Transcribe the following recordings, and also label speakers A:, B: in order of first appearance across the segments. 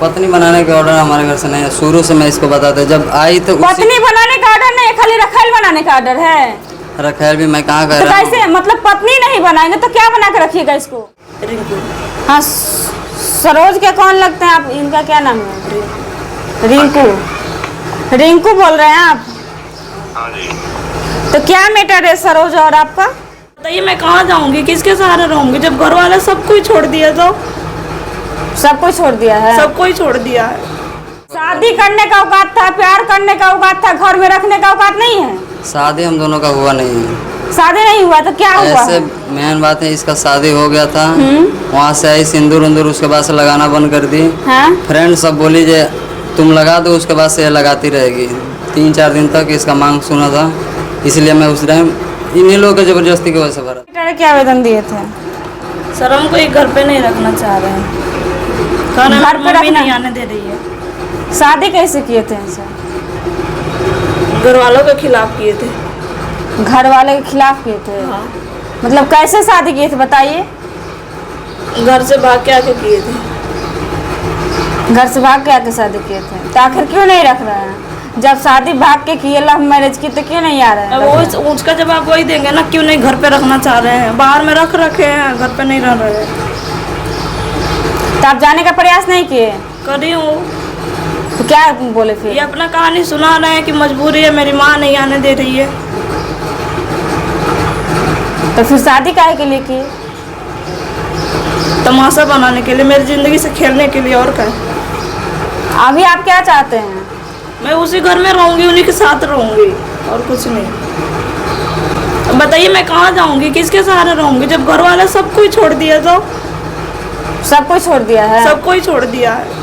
A: पत्नी बनाने का ऑर्डर हमारे घर से नहीं है, शुरू से मैं इसको बताता जब आई तो
B: पत्नी बनाने का ऑर्डर नहीं है, खाली रखेल बनाने का ऑर्डर है।
A: रखेल भी मैं कहाँ कह
B: तो
A: रहा हूँ।
B: कैसे मतलब पत्नी नहीं बनाएंगे तो क्या बना के रखिएगा इसको?
C: रिंकू।
B: हाँ, सरोज के कौन लगते हैं आप? इनका क्या नाम है? रिंकू। रिंकू बोल रहे हैं आप?
D: हाँ जी।
B: तो क्या मैटर है सरोज और आपका?
C: बताइए मैं कहाँ जाऊंगी, किसके सहारे रहूंगी जब घर वाले सब कुछ छोड़ दिया? तो
B: सब कुछ छोड़ दिया है?
C: सब कोई छोड़ दिया है।
B: शादी करने का औकात था, प्यार करने का औकात था, घर में रखने का औकात नहीं है।
A: शादी हम दोनों का हुआ नहीं है।
B: शादी नहीं हुआ तो क्या हुआ?
A: ऐसे मेन बात है, इसका शादी हो गया था, वहाँ से आई सिंदूर उंदूर, उसके बाद से लगाना बंद कर दी।
B: हाँ?
A: फ्रेंड सब बोली जे तुम लगा दो, उसके बाद से लगाती रहेगी। 3-4 दिन तक इसका मांग सुना था, इसलिए मैं उस टाइम इन्हीं लोगों के जबरदस्ती की वजह से भरा।
B: क्या आवेदन दिए थे?
C: सर हमको एक घर पे नहीं रखना चाह रहे हैं, खाना
B: घर पे
C: मम्मी
B: रखना?
C: नहीं आने दे रही है।
B: शादी कैसे किए थे इनसे?
C: घर वालों के खिलाफ किए थे।
B: घर वाले के खिलाफ किए थे?
C: हाँ।
B: मतलब कैसे शादी किए थे बताइए?
C: घर से भाग के आके किए थे।
B: घर से भाग के आके शादी किए थे तो आखिर क्यों नहीं रख रहे हैं? जब शादी भाग के किए, लव मैरिज की, तो क्यों नहीं आ रहे हैं?
C: अब वो उसका जवाब वही देंगे ना, क्यों नहीं घर पे रखना चाह रहे हैं? बाहर में रख रखे हैं, घर पे नहीं रह रहे हैं।
B: तो आप जाने का प्रयास नहीं किए?
C: करी हूँ।
B: तो क्या बोले
C: ये
B: फिर?
C: अपना कहानी सुना रहे हैं कि मजबूरी है, मेरी माँ नहीं आने दे रही है।
B: तो फिर शादी काहे के लिए किए?
C: तमाशा बनाने के लिए, मेरी जिंदगी से खेलने के लिए, और क्या।
B: अभी आप क्या चाहते हैं?
C: मैं उसी घर में रहूंगी, उन्हीं के साथ रहूंगी, और कुछ नहीं। अब बताइए मैं कहाँ जाऊंगी, किसके सहारे रहूंगी जब घर वाले सब कुछ छोड़ दिया? तो
B: सब कुछ छोड़ दिया है?
C: सब कोई छोड़ दिया है।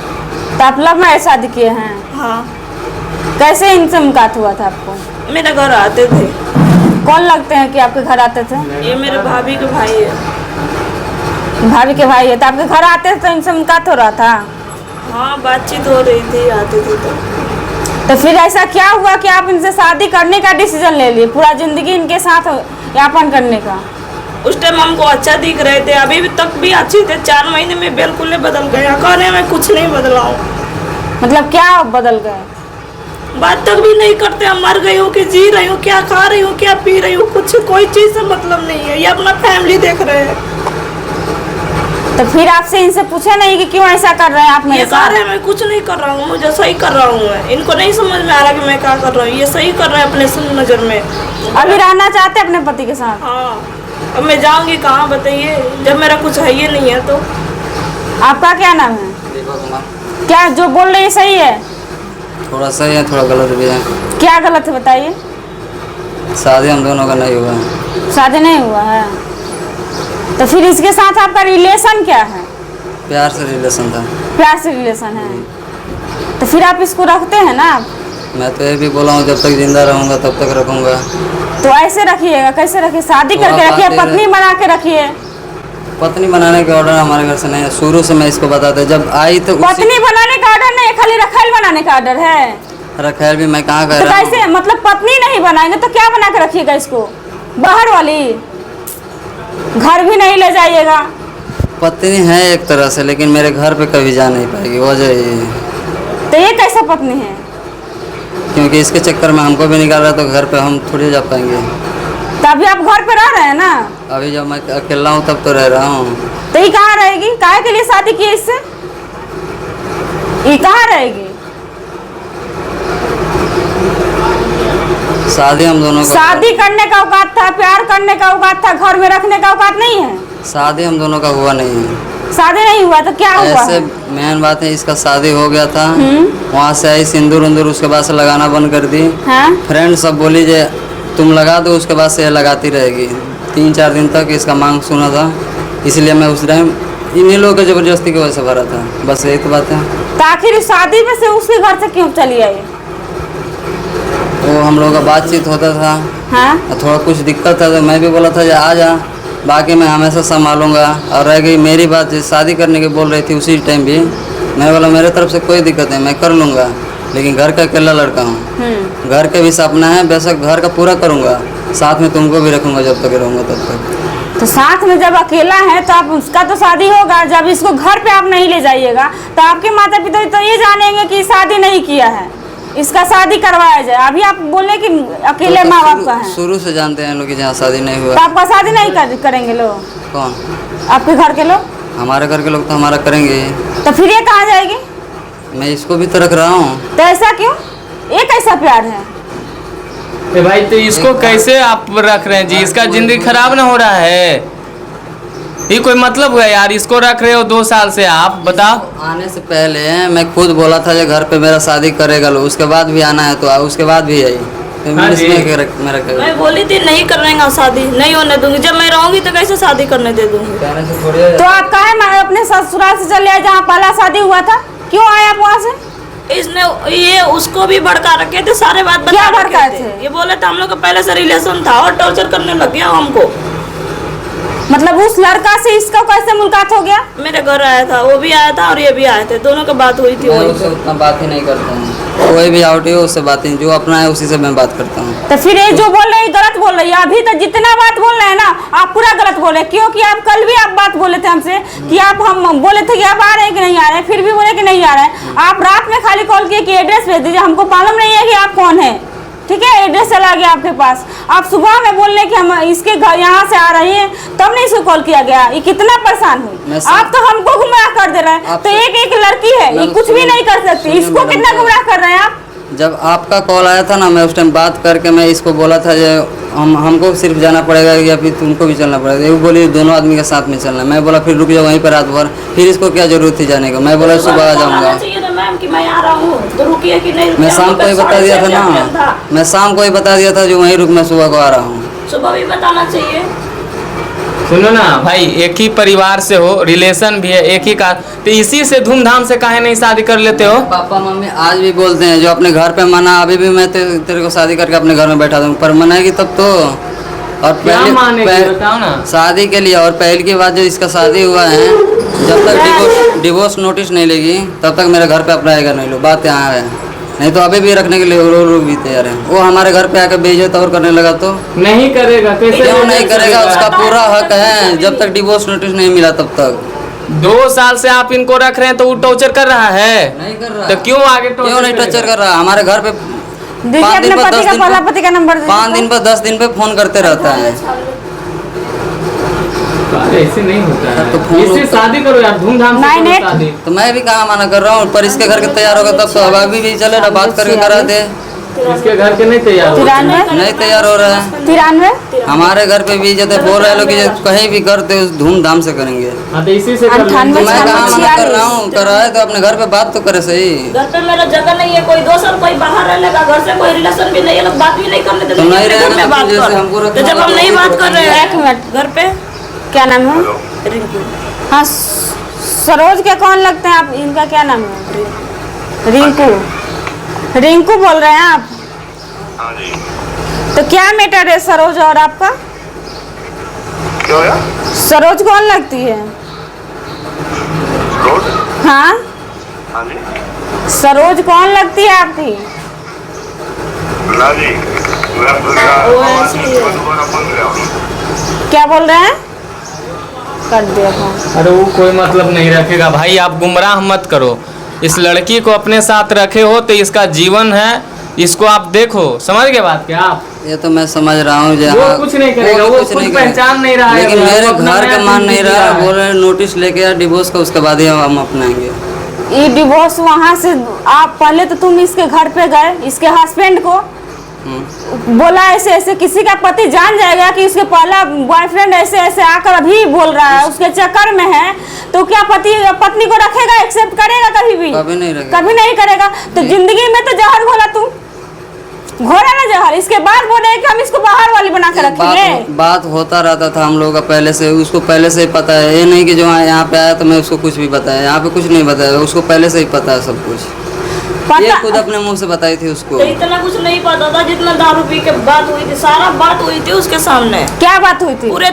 B: तो आप लव मैरिज शादी किए हैं?
C: हाँ।
B: कैसे इनसे मुलाकात हुआ था आपको?
C: मेरे घर आते थे।
B: कौन लगते हैं कि आपके घर आते थे?
C: ये मेरे भाभी के भाई है।
B: भाभी के भाई है तो आपके घर आते थे तो इनसे मुलाकात हो रहा था?
C: हाँ, बातचीत हो रही थी, आते थे
B: तो फिर ऐसा क्या हुआ कि आप इनसे शादी करने का डिसीजन ले लिए, पूरा जिंदगी इनके साथ यापन करने का?
C: उस टाइम हमको अच्छा दिख रहे थे, अभी तक भी अच्छी थे। 4 महीने में बिल्कुल बदल गया। कहने में कुछ नहीं बदला हूँ।
B: मतलब क्या बदल गए?
C: बात तक भी नहीं करते। हम मर गई हूँ कि जी रही हूँ, क्या खा रही हूँ, क्या पी रही हूँ, कुछ कोई चीज से मतलब नहीं है। ये अपना फैमिली देख रहे हैं।
B: तो फिर आपसे इनसे पूछे नहीं कि क्यों ऐसा कर रहे हैं आप मेरे
C: ये
B: साथ?
C: मैं कुछ नहीं कर रहा हूँ, मुझे सही कर रहा हूँ मैं। इनको नहीं समझ में आ रहा कि मैं क्या कर रहा हूँ। ये सही कर रहे हैं अपने नजर में।
B: अभी रहना चाहते अपने पति के साथ?
C: हाँ। अब मैं जाऊंगी कहाँ बताइए, जब मेरा कुछ है ही नहीं है। तो
B: आपका क्या नाम है?
A: दीपक कुमार।
B: क्या जो बोल रहे हैं सही है?
A: थोड़ा सही है, थोड़ा गलत भी है।
B: क्या गलत है बताइए?
A: शादी हम दोनों का नहीं हुआ है।
B: शादी नहीं हुआ है तो फिर इसके साथ आपका रिलेशन क्या है?
A: प्यार से रिलेशन था।
B: प्यार से रिलेशन है तो फिर आप इसको रखते हैं ना?
A: मैं तो ये भी बोला हूँ, जब तक जिंदा रहूँगा तब तक रखूँगा।
B: तो ऐसे रखिएगा, कैसे रखिए? शादी करके रखिए, पत्नी बना के रखिए।
A: पत्नी बनाने का ऑर्डर हमारे घर से नहीं है, शुरू से मैं इसको बताता जब आई तो
B: पत्नी बनाने का ऑर्डर नहीं है, खाली रखेल बनाने का ऑर्डर है।
A: रखेल भी मैं कहाँ कह
B: तो
A: रहा हूँ।
B: कैसे मतलब पत्नी नहीं बनाएंगे तो क्या बना के रखिएगा इसको? बाहर वाली? घर भी नहीं ले जाइएगा?
A: पत्नी है एक तरह से, लेकिन मेरे घर पे कभी जा नहीं पाएगी, वजह ये है।
B: तो ये कैसा पत्नी है?
A: क्योंकि इसके चक्कर में हमको भी निकाल रहा है, तो घर पे हम थोड़ी जा पाएंगे।
B: तो अभी आप घर पे रह रहे हैं ना?
A: अभी जब मैं अकेला हूँ तब तो रह रहा हूँ।
B: तो ये कहाँ रहेगी? काहे के लिए शादी की इससे? ये कहाँ रहेगी?
A: शादी हम दोनों का
B: शादी करने का औकात था, प्यार करने का औकात था, घर में रखने का औकात नहीं है।
A: शादी हम दोनों का हुआ नहीं है।
B: शादी नहीं हुआ तो क्या हुआ?
A: ऐसे मेन बात है, इसका शादी हो गया था, वहाँ से आई सिंदूर उंदूर, उसके बाद से लगाना बंद कर दी।
B: हाँ?
A: फ्रेंड सब बोली जे तुम लगा दो, उसके बाद से लगाती रहेगी। 3-4 दिन तक इसका मांग सुना था, इसलिए मैं उस टाइम इन्हीं लोगों के जबरदस्ती की वजह से भरा था। बस यही तो बात है।
B: तो आखिर शादी में से उसके घर से क्यों चली आई?
A: वो हम लोगों का बातचीत होता था,
B: हाँ?
A: और थोड़ा कुछ दिक्कत था तो मैं भी बोला था आ जा, बाकी मैं हमेशा संभालूंगा। और रह गई मेरी बात, शादी करने की बोल रही थी उसी टाइम भी, मैं बोला मेरे तरफ से कोई दिक्कत नहीं, मैं कर लूँगा, लेकिन घर का अकेला लड़का हूँ, घर के भी सपना है, बेशक घर का पूरा करूँगा, साथ में तुमको भी रखूँगा, जब तक रहूँगा तब तक।
B: तो साथ में जब अकेला है तो आप उसका तो शादी होगा। जब इसको घर पे आप नहीं ले जाइएगा तो आपके माता पिता तो ये जानेंगे कि शादी नहीं किया है, इसका शादी करवाया जाए। अभी आप बोले कि अकेले माँ बाप का है।
A: शुरू से जानते हैं लोग कि जहाँ शादी नहीं हुआ।
B: तो आपका शादी नहीं करेंगे लोग?
A: कौन?
B: आपके घर के लोग?
A: हमारे घर के लोग तो हमारा करेंगे।
B: तो फिर ये कहाँ जाएगी?
A: मैं इसको भी तो रख रहा हूँ।
B: तो ऐसा क्यों? ये कैसा प्यार है?
D: भाई तो इसको कैसे आप रख रहे हैं जी? इसका जिंदगी खराब ना हो रहा है? ये कोई मतलब हुआ यार? इसको रख रहे हो 2 साल से, आप बताओ।
A: आने से पहले मैं खुद बोला था जो घर पे मेरा शादी करेगा लो, उसके बाद भी आना है तो उसके बाद भी आई तो
D: हाँ जी।
C: मैं बोली थी नहीं करेंगे शादी, नहीं होने दूंगी। जब मैं रहूंगी तो कैसे शादी करने दे दूंगी?
B: तो आप कहे मैं अपने ससुराल से चले आए जहाँ पहला शादी हुआ था? क्यों आए आप वहाँ से?
C: इसने ये उसको भी भड़का रखे थे, सारे बात बता
B: क्या
C: रखे
B: भड़काए थे?
C: ये बोले थे हम लोग का पहले से रिलेशन था और टॉर्चर करने लग गया हमको।
B: मतलब उस लड़का से इसका कैसे मुलाकात हो गया?
C: मेरे घर आया था, वो भी आया था और ये भी आए थे, दोनों की बात हुई थी।
A: मैं
C: वहीं
A: उससे
C: पे।
A: उतना बात ही नहीं करता हूँ। कोई भी आउट हो उससे बात ही, जो अपना है उसी से मैं बात करता हूँ।
B: तो फिर ये जो बोल रही गलत बोल रही है। अभी तो जितना बात बोल रहे हैं ना आप पूरा गलत बोल रहे हैं, क्योंकि आप कल भी आप बात बोले थे हमसे कि आप हम बोले थे कि आप आ रहे हैं कि नहीं आ रहे हैं, फिर भी बोले कि नहीं आ रहे हैं। आप रात में खाली कॉल किए कि एड्रेस भेज दीजिए, हमको मालूम नहीं है कि आप कौन है। ठीक है, एड्रेस चला गया आपके पास। आप सुबह में बोल रहे कि हम इसके घर यहाँ से आ रही हैं, तब नहीं इसको कॉल किया गया। ये कितना परेशान हुई। आप तो हमको गुमराह कर दे रहे हैं। तो एक लड़की है, ये कुछ भी नहीं कर सकती, इसको कितना गुमराह कर रहे हैं आप?
A: जब आपका कॉल आया था ना, मैं उस टाइम बात करके मैं इसको बोला था जो हमको सिर्फ जाना पड़ेगा या फिर तुमको भी चलना पड़ेगा। वो बोली दोनों आदमी के साथ में चलना। मैं बोला फिर रुक जाओ वहीं पर रात भर, फिर इसको क्या जरूरत थी जाने का। मैं बोला सुबह आ जाऊँगा।
C: कि मैं आ रहा हूँ तो रुकिए कि नहीं रुकिए?
A: मैं शाम को ही बता दिया था ना, मैं शाम को ही बता दिया था जो वहीं रुक, मैं सुबह को आ रहा हूँ।
C: सुबह भी बताना चाहिए।
D: सुनो ना भाई, एक ही परिवार से हो, रिलेशन भी है एक ही का, तो इसी से धूमधाम से काहे नहीं शादी कर लेते हो?
A: पापा मम्मी आज भी बोलते हैं जो अपने घर पे मना, अभी भी मैं तेरे को शादी करके अपने घर में बैठा दूँ, पर मनाएगी तब तो। और
D: क्या मानेगी बताओ ना?
A: शादी के लिए और पहल की बात जो इसका शादी हुआ है, जब तक डिवोर्स नोटिस नहीं लेगी तब तक मेरे घर पे अपना आएगा नहीं लो। बात यहाँ है, नहीं तो अभी भी रखने के लिए रो भी तैयार है। वो हमारे घर पे आकर बेइज्जत और करने लगा तो
D: नहीं करेगा। कैसे
A: क्यों नहीं करेगा? उसका पूरा हक है, जब तक डिवोर्स नोटिस नहीं मिला तब तक।
D: 2 साल से आप इनको रख रहे हैं तो वो टॉर्चर कर रहा है?
A: नहीं कर रहा।
D: तो क्यों आगे
A: क्यों नहीं टॉर्चर कर रहा? हमारे घर पे
B: देखिए अपने पति का, पहला पति का नंबर
A: 5 दिन पर 10 दिन पे फोन करते रहता है।
D: ऐसे नहीं होता है।
A: तो फोन
D: इससे शादी करो यार, धूमधाम से
B: नहीं,
D: करो
B: नहीं।
D: शादी।
A: तो मैं भी कहाँ मना कर रहा हूँ, पर इसके घर के तैयार होगा तब तो। अब अभी भी चले ना, बात करके करा दे।
D: इसके घर के नहीं तैयार हो।
B: 93
A: नहीं तैयार हो रहा है।
B: 93
A: हमारे घर पे भी जैसे बोल रहे लोग कि कहीं भी करते धूमधाम से करेंगे।
D: हाँ तो इसी से कर लेंगे।
B: 98
A: तो मैं कहाँ मना कर
B: 46
A: रहा हूँ, कर रहा है तो अपने घर पे बात तो करे सही।
C: घर पे मेरा जगह नहीं है, कोई दोस्त कोई बाहर रहने का, घर से कोई रिलेशन भी नहीं है, लोग बात भी नहीं करने देते।
A: तो नहीं
C: अपने घर
A: रहेगा
C: में
A: तो
C: बात
A: जैसे
C: कर।
A: हमको
C: तो जब हम नहीं बात कर रहे हैं
B: एक मिनट,
C: घर पे
B: क्या नाम है?
C: रिंकू।
B: हाँ, सरोज के कौन लगते हैं आप? इनका क्या नाम है? रिंकू। रिंकू बोल रहे हैं आप?
E: हाँ जी।
B: तो क्या मैटर है सरोज और आपका?
E: क्या होया?
B: सरोज कौन लगती है?
E: रोज?
B: हाँ,
E: हाँ जी।
B: सरोज कौन लगती है आपकी?
E: ना जी।
C: वो ऐसे ही है।
B: क्या बोल रहे हैं? कर दिया फोन।
D: अरे वो कोई मतलब नहीं रखेगा भाई, आप गुमराह मत करो। इस लड़की को अपने साथ रखे हो तो इसका जीवन है, इसको आप देखो। समझ गए बात क्या आप?
A: ये तो मैं समझ रहा हूँ।
D: वो कुछ नहीं करेगा, वो खुद पहचान नहीं रहा है।
A: लेकिन मेरे
D: वो अपना
A: घर
D: नया
A: का मान नहीं
D: जिंदगी
A: रहा,
D: जी रहा है।
A: बोल रहे डिवोर्स लेके आ, डिवोर्स का उसके बाद ही हम अपनाएंगे।
B: ये डिवोर्स वहाँ से आप पहले तो तुम इसके घर पे गए, इसके हस्बैंड को बोला ऐसे ऐसे, किसी का पति जान जाएगा कि उसके पहला बॉयफ्रेंड ऐसे ऐसे आकर अभी बोल रहा है, उसके चक्कर में है, तो क्या पति पत्नी को रखेगा? एक्सेप्ट करेगा कभी भी?
A: कभी नहीं रखेगा।
B: कभी नहीं करेगा। तो जिंदगी में तो जहर घोला तुम, घोला ना जहर। इसके बाद बोले कि हम इसको बाहर वाली बना के रखेंगे।
A: बात होता रहता था हम लोगों का पहले से, उसको पहले से ही पता है। ये नहीं कि जो यहाँ पे आया तो मैं उसको कुछ भी बताया, यहाँ पे कुछ नहीं बताया, उसको पहले से ही पता है सब कुछ। ये खुद अपने मुंह से बताई थी उसको।
C: तो इतना कुछ नहीं पता था जितना दारू पी के बात हुई थी, सारा बात हुई थी उसके सामने।
B: क्या बात हुई थी?
C: पूरे